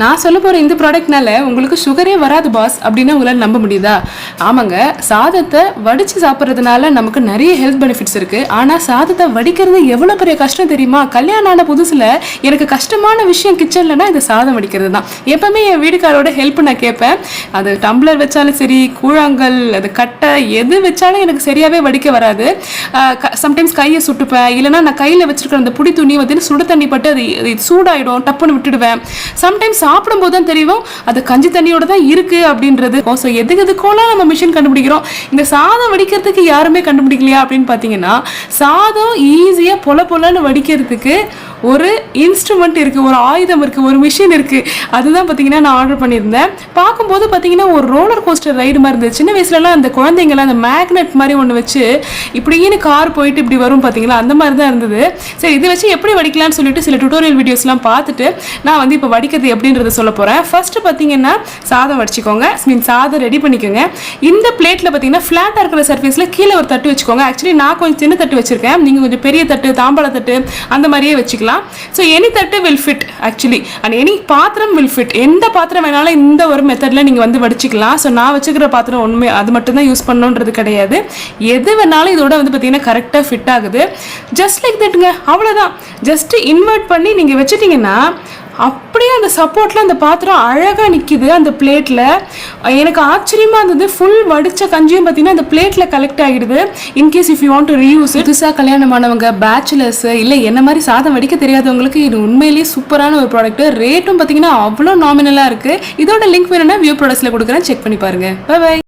நான் சொல்ல போகிற இந்த ப்ராடக்ட்னால உங்களுக்கு சுகரே வராது பாஸ் அப்படின்னு உங்களால் நம்ப முடியுதா? ஆமாங்க, சாதத்தை வடித்து சாப்பிட்றதுனால நமக்கு நிறைய ஹெல்த் பெனிஃபிட்ஸ் இருக்குது. ஆனால் சாதத்தை வடிக்கிறது எவ்வளோ பெரிய கஷ்டம் தெரியுமா? கல்யாணம் ஆன புதுசில் எனக்கு கஷ்டமான விஷயம் கிச்சன்லனா இந்த சாதம் வடிக்கிறது தான். எப்போவுமே என் வீட்டுக்காரோட ஹெல்ப் நான் கேட்பேன். அது டம்ளர் வச்சாலும் சரி, கூழாங்கல், அது கட்டை, எது வச்சாலும் எனக்கு சரியாகவே வடிக்க வராது. சம்டைம்ஸ் கையை சுட்டுப்பேன், இல்லைனா நான் கையில் வச்சுருக்கிற அந்த புடி துணி வந்து சுடு தண்ணி பட்டு அது சூடாயிடும், டப்புன்னு விட்டுடுவேன். சம்டைம்ஸ் சாப்பிடும்போது தான் தெரியும் அது கஞ்சி தண்ணியோட தான் இருக்கு அப்படின்றது. ஸோ எதுக்கோலாம் நம்ம மிஷின் கண்டுபிடிக்கிறோம். இந்த சாதம் வடிக்கிறதுக்கு யாருமே கண்டுபிடிக்கலையா அப்படின்னு பார்த்தீங்கன்னா, சாதம் ஈஸியாக பொலன்னு வடிக்கிறதுக்கு ஒரு இன்ஸ்ட்ருமெண்ட் இருக்குது, ஒரு ஆயுதம் இருக்குது, ஒரு மிஷின் இருக்குது. அதுதான் பார்த்தீங்கன்னா நான் ஆர்டர் பண்ணியிருந்தேன். பார்க்கும்போது பார்த்தீங்கன்னா ஒரு ரோலர் கோஸ்டர் ரைடு மாதிரி இருந்தது. சின்ன வயசுலலாம் அந்த குழந்தைங்களாம் அந்த மேக்னெட் மாதிரி ஒன்று வச்சு இப்படின்னு கார் போயிட்டு இப்படி வரும் பார்த்தீங்களா, அந்த மாதிரி தான் இருந்தது. சரி, இதை வச்சு எப்படி வடிக்கலாம்னு சொல்லிட்டு சில டுட்டோரியல் வீடியோஸ்லாம் பார்த்துட்டு நான் வந்து இப்போ வடிக்கிறது எப்படின்றத சொல்ல போகிறேன். ஃபர்ஸ்ட் பார்த்தீங்கன்னா சாதம் வடிச்சிக்கோங்க, சாதம் ரெடி பண்ணிக்கோங்க. இந்த பிளேட்டில் பார்த்தீங்கன்னா ஃப்ளாட்டாக இருக்கிற சர்ஃபேஸில் கீழே ஒரு தட்டு வச்சுக்கோங்க. ஆக்சுவலி நான் கொஞ்சம் சின்ன தட்டு வச்சிருக்கேன், நீங்கள் கொஞ்சம் பெரிய தட்டு, தாம்பாள தட்டு அந்த மாதிரியே வச்சுக்கலாம். ஸோ எனி தட்டு will fit actually, and any பாத்திரம் வில் ஃபிட். எந்த பாத்திரம் வேணாலும் இந்த ஒரு மெத்தடில் நீங்கள் வந்து வடிச்சிக்கலாம். ஸோ நான் வச்சுக்கிற பாத்திரம் ஒன்றுமே அது மட்டும் தான் யூஸ் பண்ணணுன்றது கிடையாது. எது வேணாலும் இதோட வந்து பார்த்தீங்கன்னா கரெக்டாக ஃபிட் ஆகுது. ஜஸ்ட் லைக் தட்டுங்க, அவ்வளோதான். ஜஸ்ட் இன்வெர்ட் பண்ணி நீங்கள் வச்சுட்டிங்கன்னா அப்படியே அந்த சப்போர்ட்டில் அந்த பாத்திரம் அழகாக நிற்கிது அந்த பிளேட்டில். எனக்கு ஆச்சரியமாக இருந்தது. ஃபுல் வடித்த கஞ்சியும் பார்த்தீங்கன்னா அந்த பிளேட்டில் கலெக்ட் ஆகிடுது. In case if you want to reuse. புதுசாக கல்யாணமானவங்க, பேச்சுலர்ஸ், இல்லை என்ன மாதிரி சாதம் வடிக்க தெரியாதவங்களுக்கு இது உண்மையிலேயே சூப்பரான ஒரு ப்ராடக்ட். ரேட்டும் பார்த்தீங்கன்னா அவ்வளோ நாமினலாக இருக்குது. இதோட லிங்க் வேணும்னா வியூ ப்ராடக்ட்ஸில் கொடுக்குறேன், செக் பண்ணி பாருங்கள். Bye by.